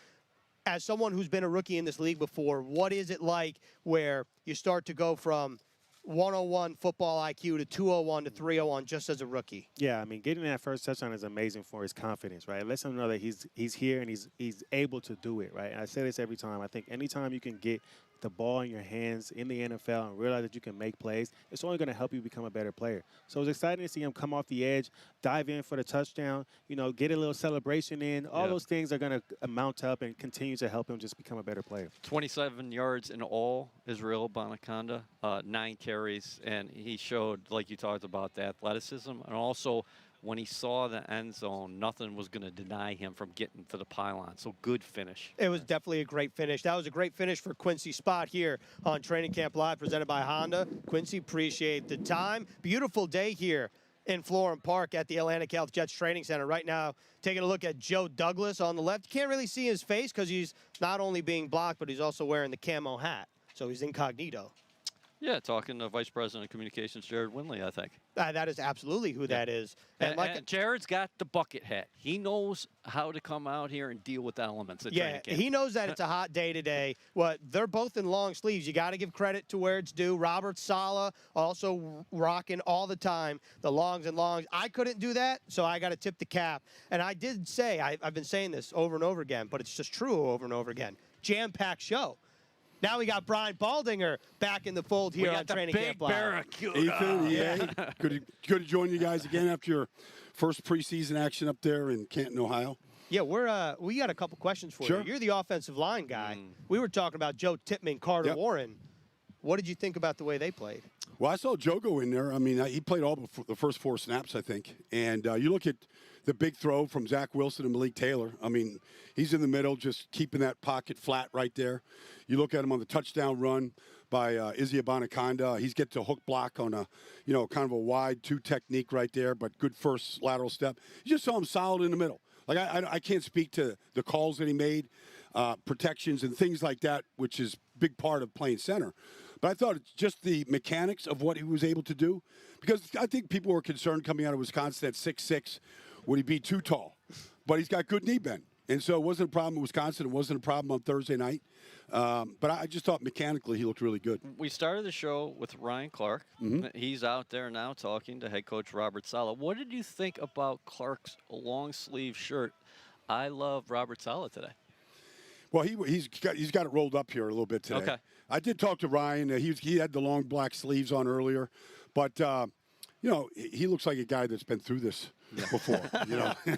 As someone who's been a rookie in this league before, what is it like where you start to go from 101 football IQ to 201 to 301 just as a rookie? Yeah, I mean, getting that first touchdown is amazing for his confidence, right? It lets him know that he's here and he's able to do it, right? And I say this every time. I think anytime you can get the ball in your hands in the NFL and realize that you can make plays, it's only going to help you become a better player. So it was exciting to see him come off the edge, dive in for the touchdown, get a little celebration in. All those things are going to mount up and continue to help him just become a better player. 27 yards in all, Israel Abanikanda, 9 carries, and he showed, like you talked about, the athleticism, and also when he saw the end zone, nothing was going to deny him from getting to the pylon. So good finish. It was definitely a great finish. That was a great finish for Quincy Spot here on Training Camp Live presented by Honda. Quincy, appreciate the time. Beautiful day here in Florham Park at the Atlantic Health Jets Training Center. Right now, taking a look at Joe Douglas on the left. You can't really see his face because he's not only being blocked, but he's also wearing the camo hat. So he's incognito. Yeah, talking to Vice President of Communications, Jared Winley, I think. That is absolutely who that is. And Jared's got the bucket hat. He knows how to come out here and deal with the elements at training camp. He knows that it's a hot day today. They're both in long sleeves. You got to give credit to where it's due. Robert Saleh also rocking all the time, the longs and longs. I couldn't do that, so I got to tip the cap. And I did say, I've been saying this over and over again, but it's just true over and over again. Jam-packed show. Now we got Brian Baldinger back in the fold here on Training Camp Live. Ethan, good to join you guys again after your first preseason action up there in Canton, Ohio. Yeah, we got a couple questions for you. You're the offensive line guy. We were talking about Joe Tippmann, Carter Warren. What did you think about the way they played? Well, I saw Joe go in there. I mean, he played all the first 4 snaps, I think. And you look at the big throw from Zach Wilson and Malik Taylor. I mean, he's in the middle, just keeping that pocket flat right there. You look at him on the touchdown run by Izzy Abanikanda. He's get to hook block on a, kind of a wide 2 technique right there, but good first lateral step. You just saw him solid in the middle. Like, I can't speak to the calls that he made, protections and things like that, which is a big part of playing center. But I thought it's just the mechanics of what he was able to do, because I think people were concerned coming out of Wisconsin at 6'6", would he be too tall? But he's got good knee bend. And so it wasn't a problem in Wisconsin. It wasn't a problem on Thursday night. But I just thought mechanically he looked really good. We started the show with Ryan Clark. He's out there now talking to head coach Robert Saleh. What did you think about Clark's long sleeve shirt? I love Robert Saleh today. Well, he's got it rolled up here a little bit today. Okay. I did talk to Ryan. He had the long black sleeves on earlier, but he looks like a guy that's been through this before.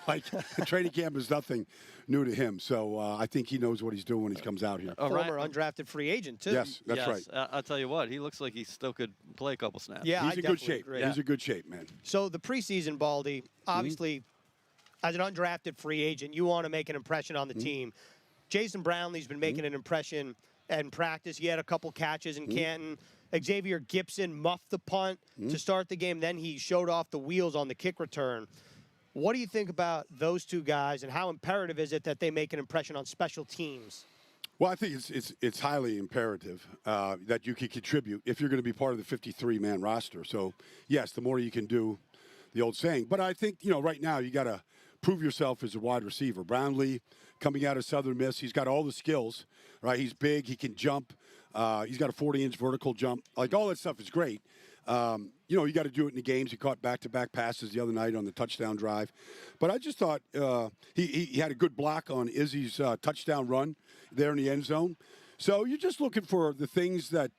Like training camp is nothing new to him. So I think he knows what he's doing when he comes out here. Former undrafted free agent too. Yes, that's right. I'll tell you what, he looks like he still could play a couple snaps. Yeah, he's in good shape. He's in good shape, man. So the preseason, Baldy, obviously, as an undrafted free agent, you want to make an impression on the team. Jason Brownlee's been making an impression in practice. He had a couple catches in Canton. Xavier Gibson muffed the punt to start the game. Then he showed off the wheels on the kick return. What do you think about those 2 guys, and how imperative is it that they make an impression on special teams? Well, I think it's highly imperative that you can contribute if you're going to be part of the 53-man roster. So, yes, the more you can do, the old saying. But I think, right now you got to prove yourself as a wide receiver. Brownlee, coming out of Southern Miss, he's got all the skills, right? He's big, he can jump. He's got a 40-inch vertical jump. Like, all that stuff is great. You got to do it in the games. He caught back-to-back passes the other night on the touchdown drive. But I just thought he had a good block on Izzy's touchdown run there in the end zone. So you're just looking for the things that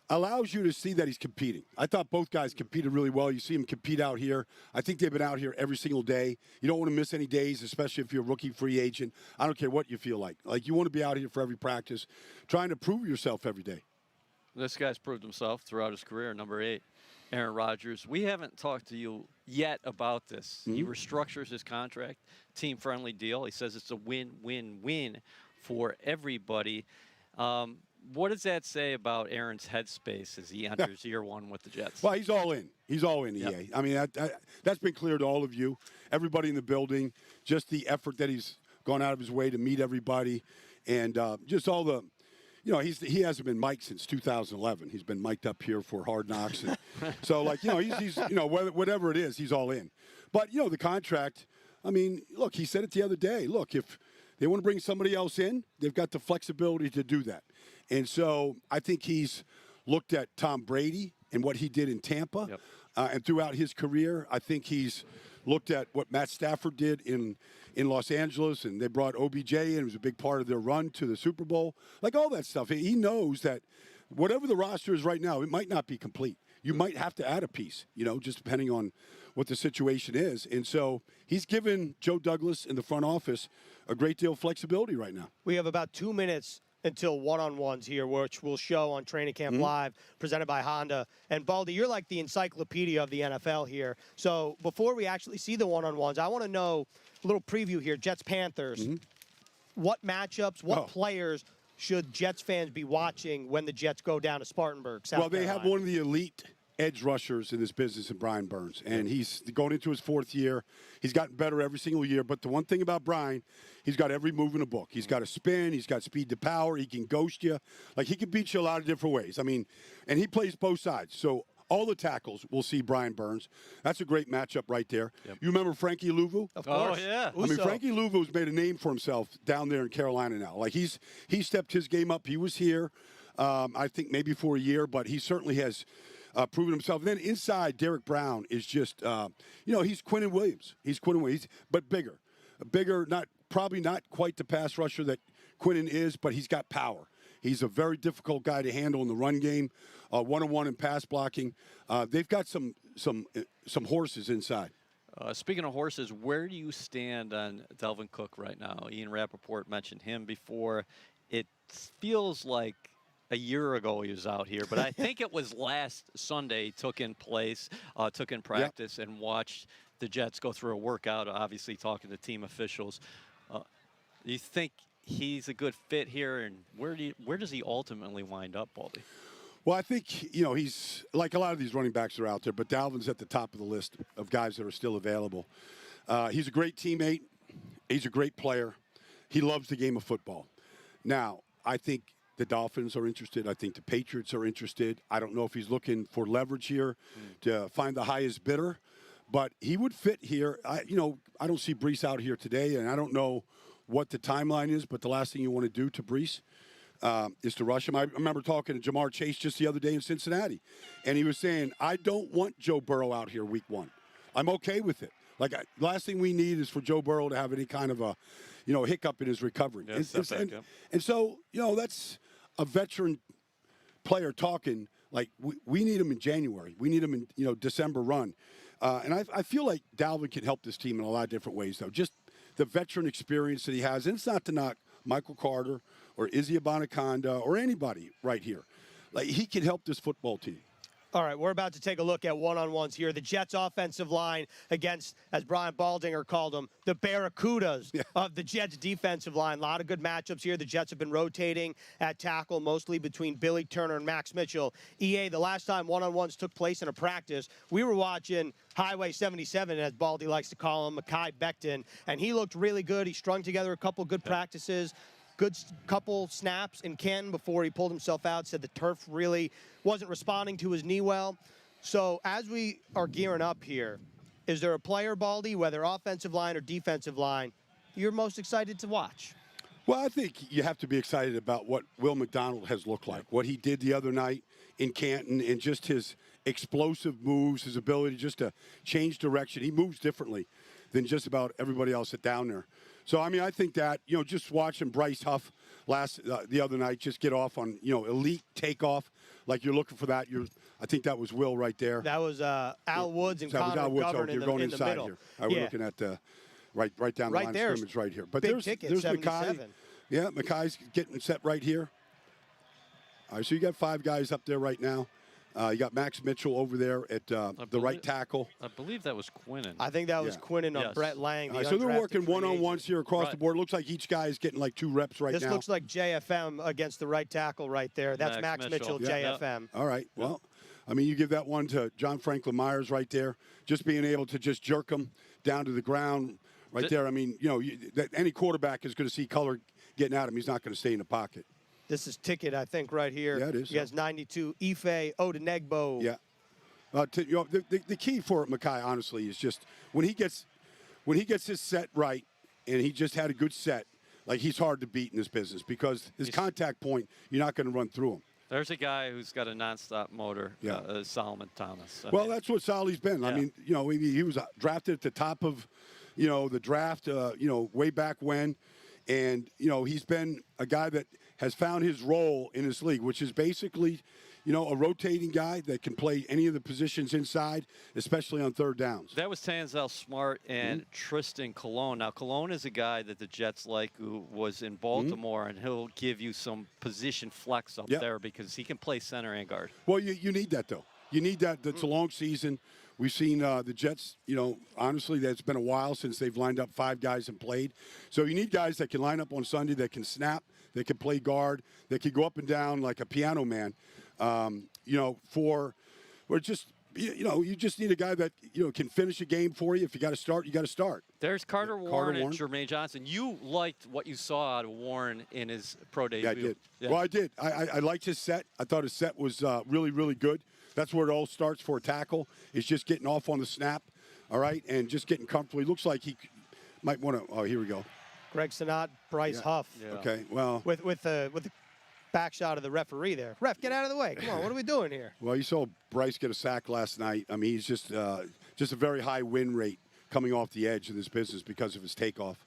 allows you to see that he's competing. I thought both guys competed really well. You see him compete out here. I think they've been out here every single day. You don't want to miss any days, especially if you're a rookie free agent. I don't care what you feel like. Like, you want to be out here for every practice, trying to prove yourself every day. This guy's proved himself throughout his career, number 8, Aaron Rodgers. We haven't talked to you yet about this. He restructures his contract, team-friendly deal. He says it's a win-win-win for everybody. What does that say about Aaron's headspace as he enters year 1 with the Jets? Well, he's all in. He's all in, EA. I mean, that's been clear to all of you, everybody in the building, just the effort that he's gone out of his way to meet everybody, and just all the, he hasn't been mic'd since 2011. He's been mic'd up here for Hard Knocks. And so, he's whatever it is, he's all in. But, the contract, I mean, look, he said it the other day. Look, if they want to bring somebody else in, they've got the flexibility to do that. And so I think he's looked at Tom Brady and what he did in Tampa and throughout his career. I think he's looked at what Matt Stafford did in Los Angeles, and they brought OBJ in. It was a big part of their run to the Super Bowl. Like, all that stuff. He knows that whatever the roster is right now, it might not be complete. You might have to add a piece, just depending on what the situation is. And so he's given Joe Douglas in the front office a great deal of flexibility right now. We have about 2 minutes until one-on-ones here, which we'll show on Training Camp Live, presented by Honda. And, Baldy, you're like the encyclopedia of the NFL here. So before we actually see the one-on-ones, I want to know a little preview here. Jets-Panthers, what matchups, what players should Jets fans be watching when the Jets go down to Spartanburg, South Carolina? They have one of the elite edge rushers in this business in Brian Burns, and he's going into his 4th year. He's gotten better every single year, but the one thing about Brian, he's got every move in the book. He's got a spin, he's got speed to power, he can ghost you. Like, he can beat you a lot of different ways. I mean, and he plays both sides. So all the tackles will see Brian Burns. That's a great matchup right there. You remember Frankie Louvu? Of course. Oh, yeah. I mean, Frankie Louvu's made a name for himself down there in Carolina now. Like, he stepped his game up. He was here, I think, maybe for a year, but he certainly has proven himself. And then inside, Derek Brown is just, he's Quinnen Williams. But bigger. Bigger, probably not quite the pass rusher that Quinnen is, but he's got power. He's a very difficult guy to handle in the run game, one-on-one in pass blocking. They've got some horses inside. Speaking of horses, where do you stand on Delvin Cook right now? Ian Rappaport mentioned him before. It feels like a year ago he was out here, but I think it was last Sunday he took in practice and watched the Jets go through a workout, obviously talking to team officials. Do you think he's a good fit here, and where does he ultimately wind up, Baldy? Well, I think, he's like a lot of these running backs are out there, but Dalvin's at the top of the list of guys that are still available. He's a great teammate. He's a great player. He loves the game of football. Now, I think the Dolphins are interested. I think the Patriots are interested. I don't know if he's looking for leverage here to find the highest bidder, but he would fit here. I don't see Brees out here today, and I don't know what the timeline is, but the last thing you want to do to Brees is to rush him. I remember talking to Jamar Chase just the other day in Cincinnati, and he was saying, I don't want Joe Burrow out here week 1. I'm okay with it. Last thing we need is for Joe Burrow to have any kind of a, hiccup in his recovery. Yeah, and so, that's a veteran player talking. Like, we need him in January. We need him in, December run. And I feel like Dalvin can help this team in a lot of different ways, though. Just the veteran experience that he has. And it's not to knock Michael Carter or Izzy Abanikanda or anybody right here. Like, he can help this football team. All right, we're about to take a look at one-on-ones here. The Jets' offensive line against, as Brian Baldinger called them, the Barracudas of the Jets' defensive line. A lot of good matchups here. The Jets have been rotating at tackle, mostly between Billy Turner and Max Mitchell. EA, the last time one-on-ones took place in a practice, we were watching Highway 77, as Baldy likes to call him, Mekhi Becton, and he looked really good. He strung together a couple good practices. Good couple snaps in Canton before he pulled himself out, said the turf really wasn't responding to his knee well. So as we are gearing up here, is there a player, Baldy, whether offensive line or defensive line, you're most excited to watch? Well, I think you have to be excited about what Will McDonald has looked like, what he did the other night in Canton, and just his explosive moves, his ability just to change direction. He moves differently than just about everybody else that's down there. So, I think that, just watching Bryce Huff the other night just get off on, elite takeoff, like you're looking for that. I think that was Will right there. That was Al Woods and Connor Al Woods. Govern You're going in the inside middle. here. We're looking at right down the line there, of scrimmage right here. But big ticket, there's 77. Mekhi. Yeah, Mekhi's getting set right here. All right, so you got 5 guys up there right now. You got Max Mitchell over there at the right tackle. I believe that was Quinnen. I think that was Quinnen on Brett Lang. So they're working one-on-ones here across the board. It looks like each guy is getting like 2 reps right now. This looks like JFM against the right tackle right there. That's Max Mitchell, JFM. All right, well, you give that one to John Franklin Myers right there. Just being able to just jerk him down to the ground right there. Any quarterback is going to see color getting at him. He's not going to stay in the pocket. This is ticket, I think, right here. Yeah, it is. He has 92. Ife Odenegbo. Yeah. The key for Mekhi, honestly, is just when he gets his set right, and he just had a good set, like he's hard to beat in this business because his contact point, you're not going to run through him. There's a guy who's got a nonstop motor, Solomon Thomas. That's what Solly's been. Yeah. He was drafted at the top of, the draft, way back when. And, he's been a guy that has found his role in this league, which is basically, a rotating guy that can play any of the positions inside, especially on third downs. That was Tanzel Smart and Tristan Colon. Now, Colon is a guy that the Jets like who was in Baltimore, and he'll give you some position flex up there because he can play center and guard. Well, you need that, though. You need that. It's a long season. We've seen the Jets, honestly, it's been a while since they've lined up 5 guys and played. So you need guys that can line up on Sunday, that can snap, that can play guard, that can go up and down like a piano man. You just need a guy that, can finish a game for you. If you got to start, you got to start. There's Carter Warren and Jermaine Johnson. You liked what you saw out of Warren in his pro debut. Yeah, I did. Yeah. Well, I did. I liked his set. I thought his set was really, really good. That's where it all starts for a tackle. It's just getting off on the snap, all right, and just getting comfortable. He looks like he might want to. Oh, here we go. Greg Sinat, Bryce Huff. Yeah. Okay, well. With the back shot of the referee there. Ref, get out of the way. Come on, what are we doing here? Well, you saw Bryce get a sack last night. He's just a very high win rate coming off the edge in this business because of his takeoff.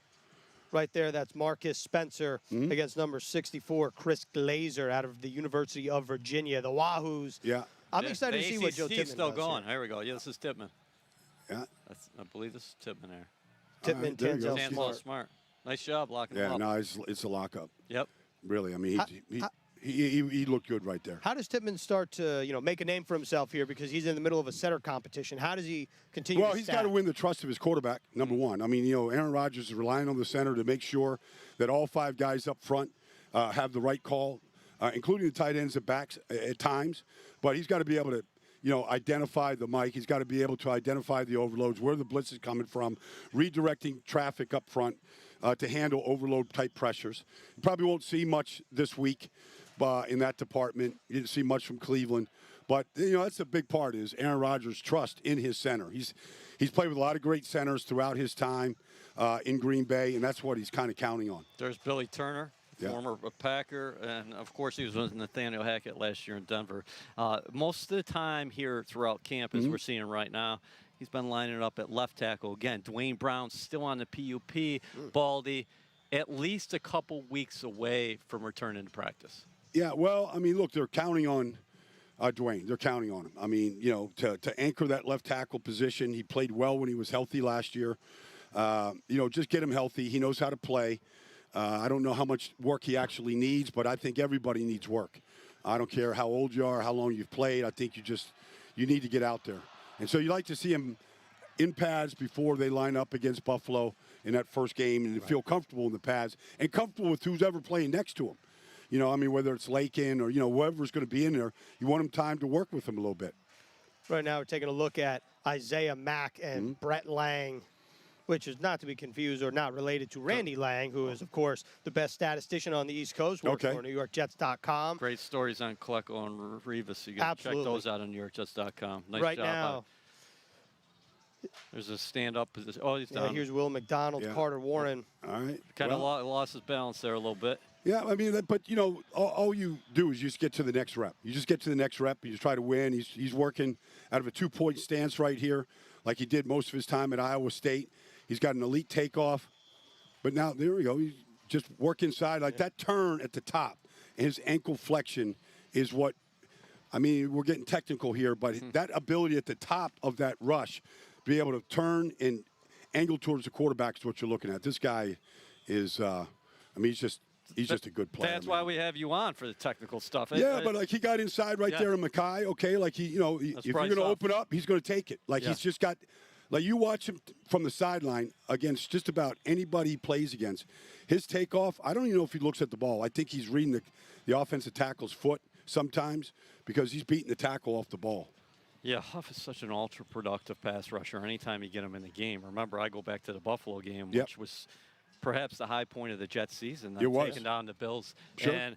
Right there, that's Marcus Spencer against number 64, Chris Glazer out of the University of Virginia. The Wahoos. Yeah. I'm excited to see what Joe Tippmann still does going. here. Here we go. Yeah, this is Tippmann. Yeah. I believe this is Tippmann there. Tippmann, Tanzel Smart. Nice job locking him up. No, it's a lockup. Yep. Really, He looked good right there. How does Tippmann start to, make a name for himself here because he's in the middle of a center competition? How does he continue Well, to he's stack? got to win the trust of his quarterback, number one. I mean, Aaron Rodgers is relying on the center to make sure that all 5 guys up front have the right call, including the tight ends at backs at times. But he's got to be able to, identify the mic. He's got to be able to identify the overloads, where the blitz is coming from, redirecting traffic up front to handle overload-type pressures. You probably won't see much this week in that department. You didn't see much from Cleveland. But, that's a big part is Aaron Rodgers' trust in his center. He's played with a lot of great centers throughout his time in Green Bay, and that's what he's kind of counting on. There's Billy Turner. Yeah. Former Packer, and of course he was with Nathaniel Hackett last year in Denver. Most of the time here throughout camp, as we're seeing right now, he's been lining up at left tackle. Again, Dwayne Brown's still on the PUP. Baldy, at least a couple weeks away from returning to practice. Yeah, well, I mean, look, they're counting on Dwayne. They're counting on him. I mean, to anchor that left tackle position. He played well when he was healthy last year. Just get him healthy. He knows how to play. I don't know how much work he actually needs, but I think everybody needs work. I don't care how old you are, how long you've played. I think you need to get out there. And so you like to see him in pads before they line up against Buffalo in that first game and feel comfortable in the pads and comfortable with who's ever playing next to him. Whether it's Lakin or, whoever's going to be in there, you want him time to work with him a little bit. Right now we're taking a look at Isaiah Mack and Brett Lang, which is not to be confused or not related to Randy Lang, who is, of course, the best statistician on the East Coast, works for NewYorkJets.com. Great stories on Klecko and Rivas. You got to check those out on NewYorkJets.com. Nice right job. now, there's a stand-up position. Oh, he's down. Here's Will McDonald, Carter Warren. All right. Kind of lost his balance there a little bit. Yeah, I mean, but, all you do is you just get to the next rep. You just get to the next rep. You just try to win. He's working out of a 2-point stance right here like he did most of his time at Iowa State. He's got an elite takeoff. But now, there we go. He's just work inside. Like that turn at the top, his ankle flexion is what, I mean, we're getting technical here, but that ability at the top of that rush, be able to turn and angle towards the quarterback is what you're looking at. This guy is, he's just a good player. That's why we have you on for the technical stuff. Yeah, but like he got inside right there in Mackay. Okay, like if you're going to open up, he's going to take it. Like he's just got. Like, you watch him from the sideline against just about anybody he plays against. His takeoff, I don't even know if he looks at the ball. I think he's reading the offensive tackle's foot sometimes because he's beating the tackle off the ball. Yeah, Huff is such an ultra-productive pass rusher anytime you get him in the game. Remember, I go back to the Buffalo game, which was perhaps the high point of the Jets season. It was. Taking down the Bills. Sure. And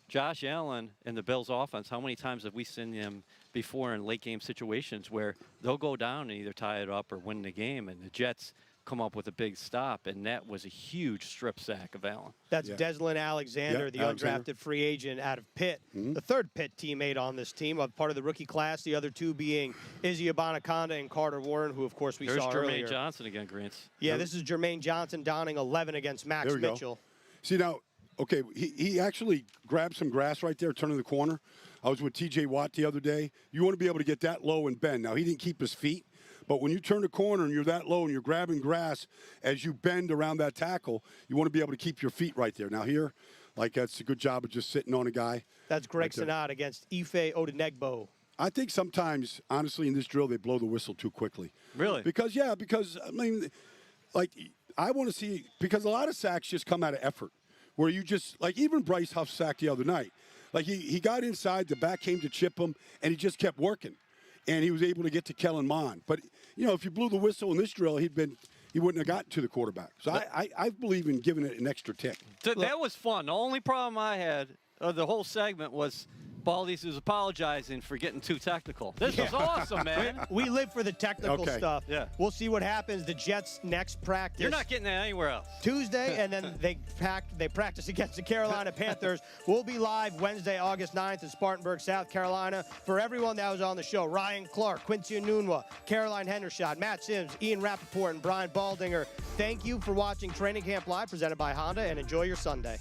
Josh Allen and the Bills offense, how many times have we seen him before in late game situations where they'll go down and either tie it up or win the game, and the Jets come up with a big stop, and that was a huge strip sack of Allen. That's Deslin Alexander, the undrafted free agent out of Pitt, the third Pitt teammate on this team, part of the rookie class, the other two being Izzy Abanikanda and Carter Warren, who, of course, we saw earlier. There's Jermaine Johnson again, Grants. Yeah, this is Jermaine Johnson donning 11 against Max Mitchell. See, now, okay, he actually grabbed some grass right there, turning the corner. I was with T.J. Watt the other day. You want to be able to get that low and bend. Now, he didn't keep his feet, but when you turn the corner and you're that low and you're grabbing grass as you bend around that tackle, you want to be able to keep your feet right there. Now, here, that's a good job of just sitting on a guy. That's Greg Sinat against Ife Odenegbo. I think sometimes, honestly, in this drill, they blow the whistle too quickly. Really? Because, I mean, I want to see, because a lot of sacks just come out of effort, where you just, even Bryce Huff sacked the other night. He got inside, the back came to chip him, and he just kept working. And he was able to get to Kellen Mond. But, if you blew the whistle in this drill, he wouldn't have gotten to the quarterback. So I believe in giving it an extra tick. That was fun. The only problem I had the whole segment was Baldy's was apologizing for getting too technical. This was awesome, man. We live for the technical stuff. Yeah. We'll see what happens. The Jets' next practice. You're not getting that anywhere else. Tuesday, and then they practice against the Carolina Panthers. We'll be live Wednesday, August 9th in Spartanburg, South Carolina. For everyone that was on the show, Ryan Clark, Quincy Enunwa, Caroline Hendershot, Matt Sims, Ian Rappaport, and Brian Baldinger, thank you for watching Training Camp Live presented by Honda, and enjoy your Sunday.